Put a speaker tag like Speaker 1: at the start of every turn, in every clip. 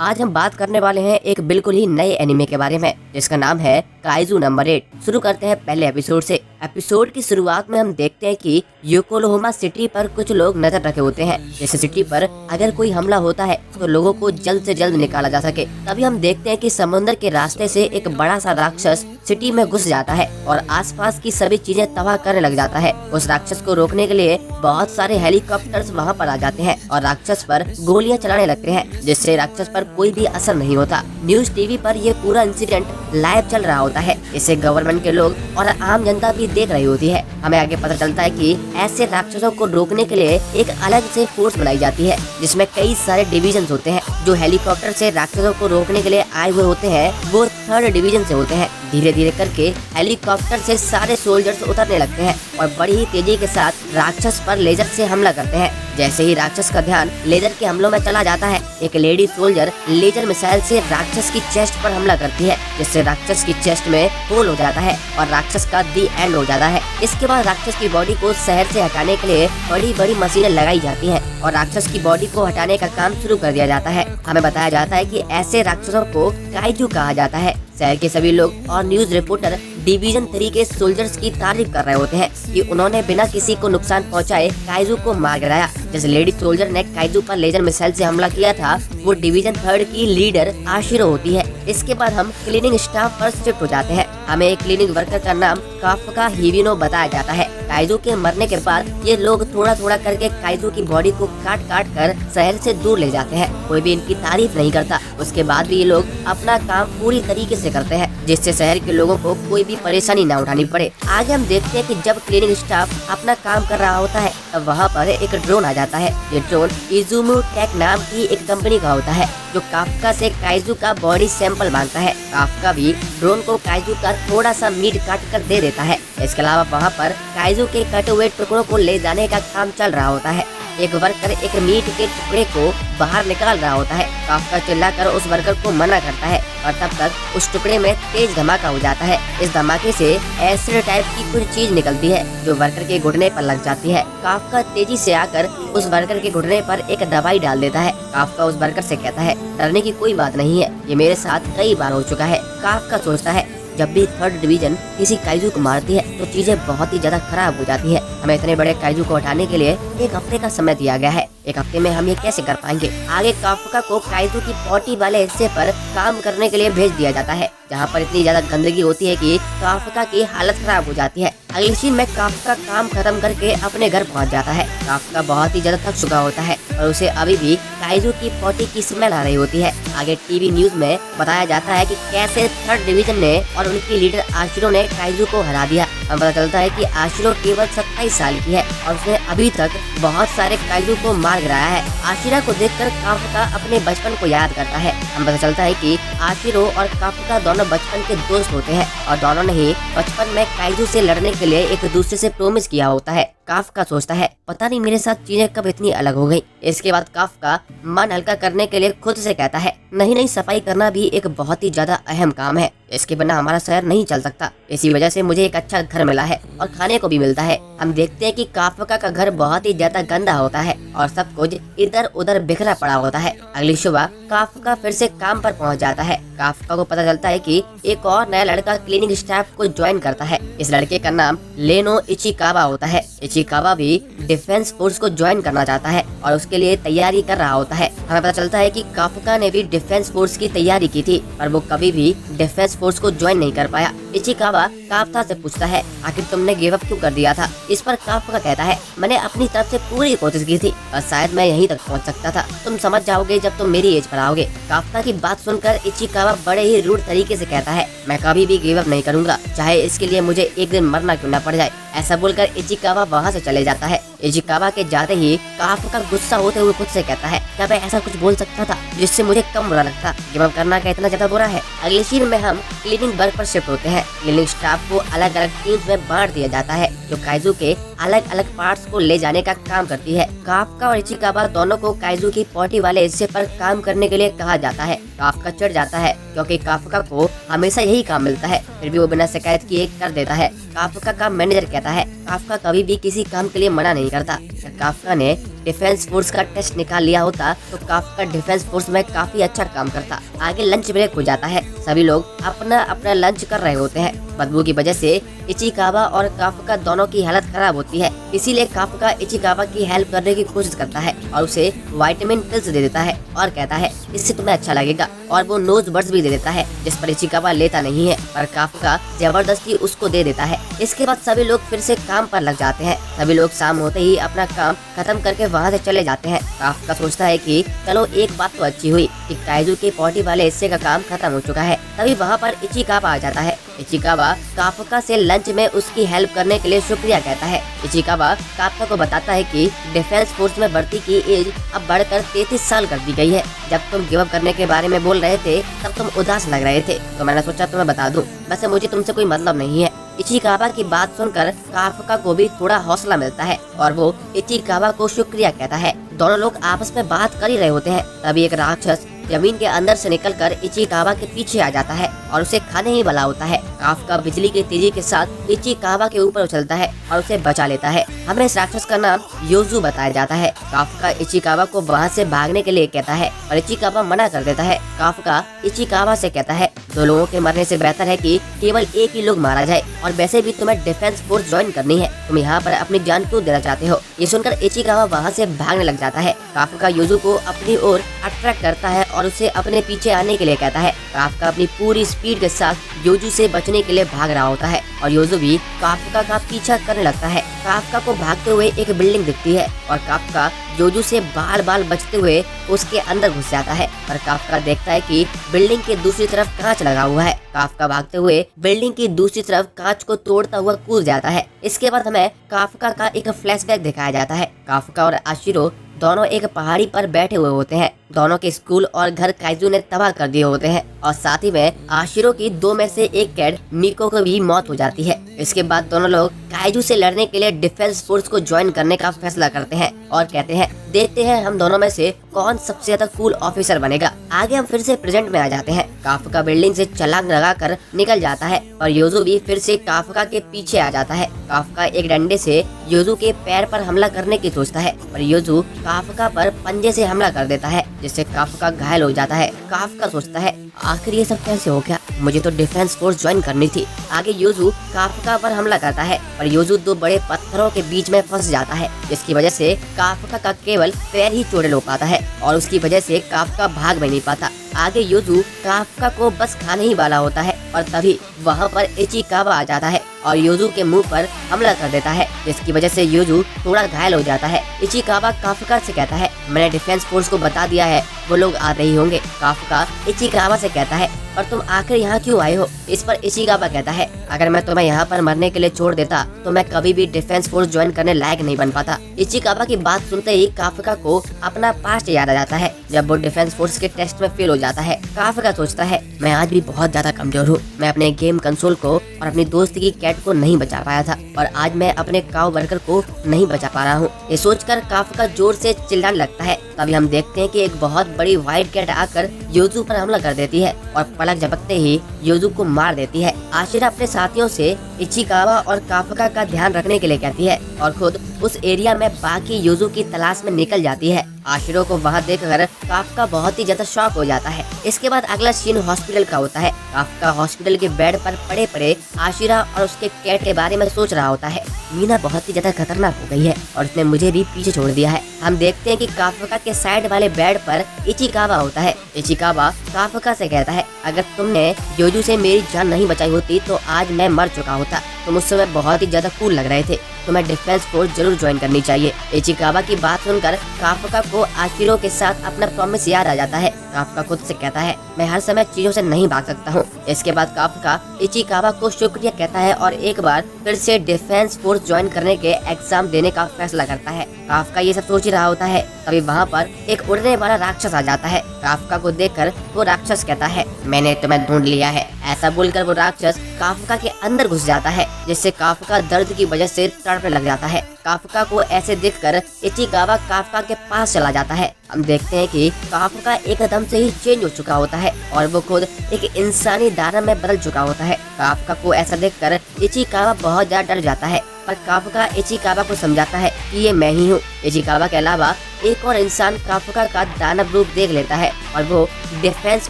Speaker 1: आज हम बात करने वाले हैं एक बिल्कुल ही नए एनिमे के बारे में जिसका नाम है काइजू नंबर 8। शुरू करते हैं पहले एपिसोड से। एपिसोड की शुरुआत में हम देखते हैं कि योकोहामा सिटी पर कुछ लोग नजर रखे होते हैं। जैसे सिटी पर अगर कोई हमला होता है तो लोगों को जल्द से जल्द निकाला जा सके। तभी हम देखते हैं कि समुद्र के रास्ते से एक बड़ा सा राक्षस सिटी में घुस जाता है और आसपास की सभी चीजें तबाह करने लग जाता है। उस राक्षस को रोकने के लिए बहुत सारे हेलीकॉप्टर्स वहाँ पर आ जाते हैं और राक्षस पर गोलियां चलाने लगते हैं, जिससे राक्षस पर कोई भी असर नहीं होता। न्यूज टीवी पर ये पूरा इंसिडेंट लाइव चल रहा होता है। इसे गवर्नमेंट के लोग और आम जनता भी देख रही होती है। हमें आगे पता चलता है कि ऐसे राक्षसों को रोकने के लिए एक अलग से फोर्स बनाई जाती है, जिसमें कई सारे डिविजन होते हैं। जो हेलीकॉप्टर से राक्षसों को रोकने के लिए आए हुए होते हैं वो 3rd डिवीजन से होते हैं। धीरे धीरे करके हेलीकॉप्टर से सारे सोल्जर्स उतरने लगते हैं और बड़ी ही तेजी के साथ राक्षस पर लेजर से हमला करते हैं। जैसे ही राक्षस का ध्यान लेजर के हमलों में चला जाता है, एक लेडी सोल्जर लेजर मिसाइल से राक्षस की चेस्ट पर हमला करती है, जिससे राक्षस की चेस्ट में होल हो जाता है और राक्षस का दी एंड हो जाता है। इसके बाद राक्षस की बॉडी को शहर से हटाने के लिए बड़ी बड़ी मशीनें लगाई जाती हैं और राक्षस की बॉडी को हटाने का काम शुरू कर दिया जाता है। हमें बताया जाता है कि ऐसे राक्षसों को काइजू कहा जाता है। शहर के सभी लोग और न्यूज रिपोर्टर डिवीजन 3 के सोल्जर्स की तारीफ कर रहे होते हैं कि उन्होंने बिना किसी को नुकसान पहुंचाए काइजू को मार गिराया। जिस लेडी सोल्जर ने काइजू पर लेजर मिसाइल से हमला किया था वो डिवीजन 3 की लीडर आशिरो होती है। इसके बाद हम क्लीनिंग स्टाफ पर शिफ्ट हो जाते हैं। हमें एक क्लीनिंग वर्कर का नाम काफका हिबिनो बताया जाता है। काइजू के मरने के बाद ये लोग थोड़ा थोड़ा करके काइजू की बॉडी को काट काट कर शहर से दूर ले जाते हैं। कोई भी इनकी तारीफ नहीं करता। उसके बाद भी ये लोग अपना काम पूरी तरीके से करते हैं, जिससे शहर के लोगों को कोई भी परेशानी न उठानी पड़े। आगे हम देखते हैं कि जब क्लीनिंग स्टाफ अपना काम कर रहा होता है तब वहाँ पर एक ड्रोन आ जाता है। ये ड्रोन इजुमु टेक नाम की एक कंपनी का होता है जो काफका से काइजू का बॉडी सैंपल मांगता है। काफका भी ड्रोन को काइजू का थोड़ा सा मीट काट कर दे देता है। इसके अलावा वहाँ पर काइजू के कटे हुए टुकड़ों को ले जाने का काम चल रहा होता है। एक वर्कर एक मीट के टुकड़े को बाहर निकाल रहा होता है। काफका चिल्लाकर उस वर्कर को मना करता है और तब तक उस टुकड़े में तेज धमाका हो जाता है। इस धमाके से एसिड टाइप की कुछ चीज निकलती है जो वर्कर के घुटने पर लग जाती है। काफका तेजी से आकर उस वर्कर के घुटने पर एक दवाई डाल देता है। काफका उस वर्कर से कहता है डरने की कोई बात नहीं है, ये मेरे साथ कई बार हो चुका है। काफका सोचता है जब भी 3rd डिवीजन किसी काइजू को मारती है तो चीजें बहुत ही ज्यादा खराब हो जाती है। हमें इतने बड़े काइजू को हटाने के लिए 1 हफ्ते का समय दिया गया है। 1 हफ्ते में हम ये कैसे कर पाएंगे? आगे काफका को काइजू की पॉटी वाले हिस्से पर काम करने के लिए भेज दिया जाता है, जहाँ पर इतनी ज्यादा गंदगी होती है कि काफका की हालत खराब हो जाती है। अगली सीन में काफका काम खत्म करके अपने घर पहुँच जाता है। काफका बहुत ही ज्यादा थक चुका होता है और उसे अभी भी काइजू की पॉटी की स्मेल आ रही होती है। आगे टीवी न्यूज में बताया जाता है कि कैसे 3rd डिवीजन ने और उनकी लीडर आशिरो ने काइजू को हरा दिया। हमें पता चलता है कि आशिरो केवल 27 साल की है और उसने अभी तक बहुत सारे काइजू को मार गिराया है। आशिरा को देखकर काफका अपने बचपन को याद करता है। हमें पता चलता है कि आशिरो और काफका दोनों बचपन के दोस्त होते हैं और दोनों ने ही बचपन में काइजू से लड़ने के लिए एक दूसरे से प्रॉमिस किया होता है। काफका सोचता है पता नहीं मेरे साथ चीजें कब इतनी अलग हो गई। इसके बाद काफका मन हल्का करने के लिए खुद से कहता है नहीं, सफाई करना भी एक बहुत ही ज्यादा अहम काम है। इसके बिना हमारा शहर नहीं चल सकता। इसी वजह से मुझे एक अच्छा घर मिला है और खाने को भी मिलता है। हम देखते हैं कि काफका का घर बहुत ही ज्यादा गंदा होता है और सब कुछ इधर उधर बिखरा पड़ा होता है। अगली सुबह काफका फिर से काम पर पहुंच जाता है। काफका को पता चलता है कि एक और नया लड़का क्लीनिंग स्टाफ को ज्वाइन करता है। इस लड़के का नाम लेनो इचिकावा होता है। इचिकावा भी डिफेंस फोर्स को ज्वाइन करना चाहता है और उसके लिए तैयारी कर रहा होता है। हमें पता चलता है कि काफका ने भी डिफेंस फोर्स की तैयारी की थी पर वो कभी भी डिफेंस फोर्स को ज्वाइन नहीं कर पाया। इचिकावा काफका से पूछता है आखिर तुमने गिव अप क्यों कर दिया था? इस पर काफका कहता है मैंने अपनी तरफ से पूरी कोशिश की थी और शायद मैं यहीं तक पहुंच सकता था। तुम समझ जाओगे जब तुम मेरी एज पर आओगे। काफका की बात सुनकर इचिकावा बड़े ही रूड तरीके से कहता है मैं कभी भी गिव अप नहीं करूंगा, चाहे इसके लिए मुझे एक दिन मरना क्यों न पड़ जाए। ऐसा बोलकर इचिकावा वहाँ से चले जाता है। इचिकावा के जाते ही काफका गुस्सा होते हुए खुद से कहता है क्या मैं ऐसा कुछ बोल सकता था जिससे मुझे कम बुरा लगता? गिव अप करना क्या इतना ज्यादा बुरा है? अगली सीन में हम क्लीनिंग वर्क पर शिफ्ट होते हैं। क्लीनिंग स्टाफ को अलग अलग टीम्स में बांट दिया जाता है जो काइजू के अलग अलग पार्ट्स को ले जाने का काम करती है। काफका और इचिकावा दोनों को काइजू की पॉटी वाले हिस्से पर काम करने के लिए कहा जाता है। काफका चिढ़ जाता है क्योंकि काफका को हमेशा यही काम मिलता है, फिर भी वो बिना शिकायत किए कर देता है। काफका का मैनेजर कहता है काफका कभी भी किसी काम के लिए मना नहीं करता। काफका ने डिफेंस फोर्स का टेस्ट निकाल लिया होता तो काफका डिफेंस फोर्स में काफी अच्छा काम करता। आगे लंच ब्रेक हो जाता है, सभी लोग अपना अपना लंच कर रहे होते हैं। बदबू की वजह से इचिकावा और काफका दोनों की हालत खराब होती है, इसीलिए काफका इचिकावा की हेल्प करने की कोशिश करता है और उसे विटामिन पिल्स दे देता है और कहता है इससे तुम्हें अच्छा लगेगा, और वो नोज बड्स भी दे देता है, जिस पर इचिकावा लेता नहीं है पर काफका जबरदस्ती उसको दे देता है। इसके बाद सभी लोग फिर से काम पर लग जाते हैं। सभी लोग शाम होते ही अपना काम खत्म करके वहाँ से चले जाते हैं। काफका सोचता है कि चलो एक बात तो अच्छी हुई कि काइजू के पॉटी वाले हिस्से का काम खत्म हो चुका है। तभी वहाँ पर इचिकावा आ जाता है। इचिकावा काफका से लंच में उसकी हेल्प करने के लिए शुक्रिया कहता है। इचिकावा काफका को बताता है कि डिफेंस फोर्स में भर्ती की एज अब बढ़कर 33 साल कर दी गई है। जब तुम गिव अप करने के बारे में बोल रहे थे तब तुम उदास लग रहे थे, तो मैंने सोचा तुम्हें बता दूं, वैसे मुझे तुमसे कोई मतलब नहीं है। इचिकावा की बात सुनकर काफका को भी थोड़ा हौसला मिलता है और वो इचिकावा को शुक्रिया कहता है। दोनों लोग आपस में बात कर ही रहे होते हैं, तभी एक राक्षस जमीन के अंदर से निकलकर इचिकावा के पीछे आ जाता है और उसे खाने ही वाला होता है। काफका बिजली की तेजी के साथ इचिकावा के ऊपर उछलता है और उसे बचा लेता है। हमें इस राक्षस का नाम योजू बताया जाता है। काफका इचिकावा को वहाँ से भागने के लिए कहता है और इचिकावा मना कर देता है। काफका इचिकावा से कहता है दो लोगों के मरने से बेहतर है कि केवल एक ही लोग मारा जाए, और वैसे भी तुम्हें डिफेंस फोर्स ज्वाइन करनी है, तुम यहाँ पर अपनी जान क्यों देना चाहते हो। ये सुनकर इचिकावा वहाँ से भागने लग जाता है। काफका योजू को अपनी ओर अट्रैक्ट करता है और उसे अपने पीछे आने के लिए कहता है। काफका अपनी पूरी स्पीड के साथ योजू से बचने के लिए भाग रहा होता है और योजू भी काफका का पीछा करने लगता है। काफका को भागते हुए एक बिल्डिंग दिखती है और काफका योजू से बाल बाल बचते हुए उसके अंदर घुस जाता है, पर काफका देखता है कि बिल्डिंग के दूसरी तरफ कांच लगा हुआ है। काफका भागते हुए बिल्डिंग की दूसरी तरफ कांच को तोड़ता हुआ कूद जाता है। इसके बाद हमें काफका का एक फ्लैशबैक दिखाया जाता है। काफका और आशिरो दोनों एक पहाड़ी पर बैठे हुए होते हैं। दोनों के स्कूल और घर काइजू ने तबाह कर दिए होते हैं और साथ ही में आशिरो की दो में से एक कैड मिको को भी मौत हो जाती है। इसके बाद दोनों लोग काइजू से लड़ने के लिए डिफेंस फोर्स को ज्वाइन करने का फैसला करते हैं और कहते हैं देखते हैं हम दोनों में से कौन सबसे ज्यादा कूल ऑफिसर बनेगा। आगे हम फिर से प्रेजेंट में आ जाते हैं। काफका बिल्डिंग से छलांग लगाकर निकल जाता है और योजू भी फिर से काफका के पीछे आ जाता है। काफका एक डंडे से योजू के पैर पर हमला करने की सोचता है और योजू काफका पर पंजे से हमला कर देता है, जिससे काफका घायल हो जाता है। काफका सोचता है आखिर ये सब कैसे हो गया, मुझे तो डिफेंस फोर्स ज्वाइन करनी थी। आगे योजू काफका पर हमला करता है और योजू दो बड़े पत्थरों के बीच में फंस जाता है, जिसकी वजह से काफका का केवल पैर ही चोट हो पाता है और उसकी वजह से काफका भाग भी नहीं पाता। आगे योजू काफका को बस खाने ही वाला होता है और तभी वहाँ पर इचिकावा आ जाता है और योजू के मुंह पर हमला कर देता है, जिसकी वजह से योजू थोड़ा घायल हो जाता है। इचिकावा काफका से कहता है मैंने डिफेंस फोर्स को बता दिया है, वो लोग आ रही होंगे। काफका इचिकावा से कहता है और तुम आखिर यहाँ क्यों आए हो। इस पर इचिकावा कहता है अगर मैं तुम्हें यहाँ पर मरने के लिए छोड़ देता तो मैं कभी भी डिफेंस फोर्स ज्वाइन करने लायक नहीं बन पाता। इचिकावा की बात सुनते ही काफका को अपना पास्ट याद आ जाता है जब वो डिफेंस फोर्स के टेस्ट में फेल हो जाता है। काफका सोचता है मैं आज भी बहुत ज्यादा कमजोर हूँ, मैं अपने गेम कंसोल को और अपनी दोस्त की कैट को नहीं बचा पाया था और आज मैं अपने काऊ वर्कर को नहीं बचा पा रहा हूँ। ये सोचकर काफका जोर से चिल्लाने लगता है। तभी हम देखते हैं कि एक बहुत बड़ी व्हाइट कैट आकर योजू पर हमला कर देती है और पलक झपकते ही योजू को मार देती है। आशिरा अपने साथियों से इचिकावा और काफका का ध्यान रखने के लिए कहती है और खुद उस एरिया में बाकी योजू की तलाश में निकल जाती है। आशिरो को वहाँ देखकर काफका बहुत ही ज्यादा शॉक हो जाता है। इसके बाद अगला सीन हॉस्पिटल का होता है। काफका हॉस्पिटल के बेड पर पड़े पड़े आशिरा और उसके कैट के बारे में सोच रहा होता है। मीना बहुत ही ज्यादा खतरनाक हो गई है और उसने मुझे भी पीछे छोड़ दिया है। हम देखते हैं कि काफका के साइड वाले बेड पर इचिकावा होता है। इचिकावा काफका से कहता है अगर तुमने योजू से मेरी जान नहीं बचाई होती तो आज मैं मर चुका होता। तुम उस समय बहुत ही ज्यादा कूल लग रहे थे, तुम्हें डिफेंस फोर्स जरूर ज्वाइन करनी चाहिए। इचिकावा की बात सुनकर काफका को आशिरो के साथ अपना प्रॉमिस याद आ जाता है। काफका खुद से कहता है मैं हर समय चीजों से नहीं भाग सकता हूँ। इसके बाद काफका इचिकावा को शुक्रिया कहता है और एक बार फिर से डिफेंस फोर्स ज्वाइन करने के एग्जाम देने का फैसला करता है। काफका ये सब सोच ही रहा होता है तभी वहाँ पर एक उड़ने वाला राक्षस आ जाता है। काफका को देखकर वो राक्षस कहता है मैंने तुम्हें ढूंढ लिया है। ऐसा बोलकर वो राक्षस काफका के अंदर घुस जाता है, जिससे काफका दर्द की वजह से तड़पने लग जाता है। काफका को ऐसे देखकर इचिकावा काफका के पास चला जाता है। हम देखते हैं कि काफका एकदम से ही चेंज हो चुका होता है और वो खुद एक इंसानी दानव में बदल चुका होता है। काफका को ऐसा देखकर इचिकावा बहुत ज्यादा डर जाता है। पर काफका इचिकावा को समझाता है कि ये मैं ही हूँ। इचिकावा के अलावा एक और इंसान काफका का दानव रूप देख लेता है और वो डिफेंस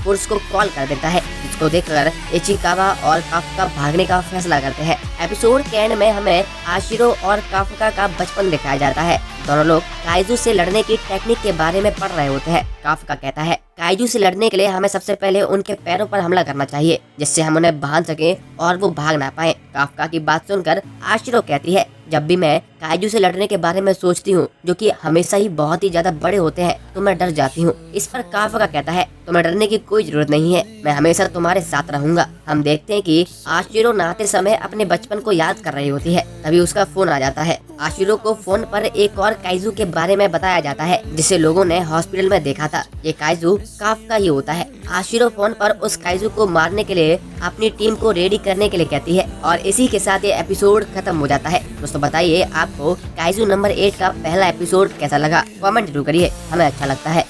Speaker 1: फोर्स को कॉल कर देता है, जिसको देखकर इचिकावा और काफका भागने का फैसला करते हैं। एपिसोड के एंड में हमें आशिरो और काफका का बचपन दिखाया जाता है। दोनों लोग काइजू से लड़ने की टेक्निक के बारे में पढ़ रहे होते हैं। काफका कहता है काइजू से लड़ने के लिए हमें सबसे पहले उनके पैरों पर हमला करना चाहिए, जिससे हम उन्हें बांध सके और वो भाग ना पाए। काफका की बात सुनकर आशिरो कहती है जब भी मैं काइजू से लड़ने के बारे में सोचती हूँ, जो कि हमेशा ही बहुत ही ज्यादा बड़े होते हैं, तो मैं डर जाती हूँ। इस पर काफका कहता है तुम्हें डरने की कोई जरूरत नहीं है, मैं हमेशा तुम्हारे साथ रहूंगा। हम देखते हैं कि आशिरो नहाते समय अपने बचपन को याद कर रही होती है, तभी उसका फोन आ जाता है। आशिरो को फोन पर एक और काइजू के बारे में बताया जाता है, जिसे लोगों ने हॉस्पिटल में देखा था। ये काइजू काफका ही होता है। आशिरो फोन पर उस काइजू को मारने के लिए अपनी टीम को रेडी करने के लिए कहती है और इसी के साथ ये एपिसोड खत्म हो जाता है। दोस्तों बताइए आपको काइजू नंबर 8 का पहला एपिसोड कैसा लगा, कमेंट जरूर करिए, हमें अच्छा लगता है।